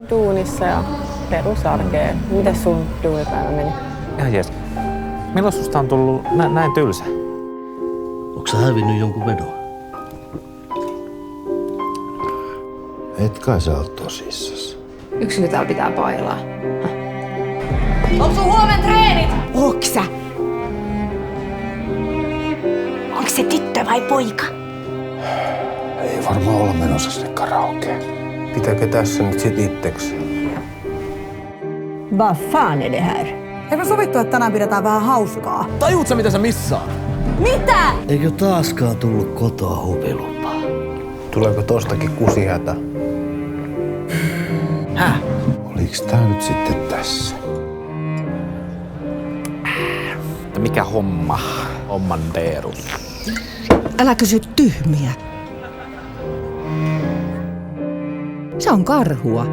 duunissa ja perusarkea. Mites sun duunipäivä meni? Ihan jees. Milloin susta on tullut näin tylsä? Onko sä hävinnyt jonkun vedon? Et kai sä oot tosissas. Yksikö täällä pitää pailaa? Onko sun huomen treenit? Onks sä? Onks se tyttö vai poika? Ei varmaan olla menossa sinne karaokeen. Pitääkö tässä nyt sit itseksi? Vad fan är det här? Eikö me sovittu, että tänään pidetään vähän hauskaa? Tajuut sä mitä sä missaat? Mitä? Eikö taaskaan tullut kotoa hupilupaa? Tuleeko tostakin kusihätä? Oliks tää nyt sitten tässä? Mikä homma? Homman Deerus. Älä kysy tyhmiä. Se on karhua.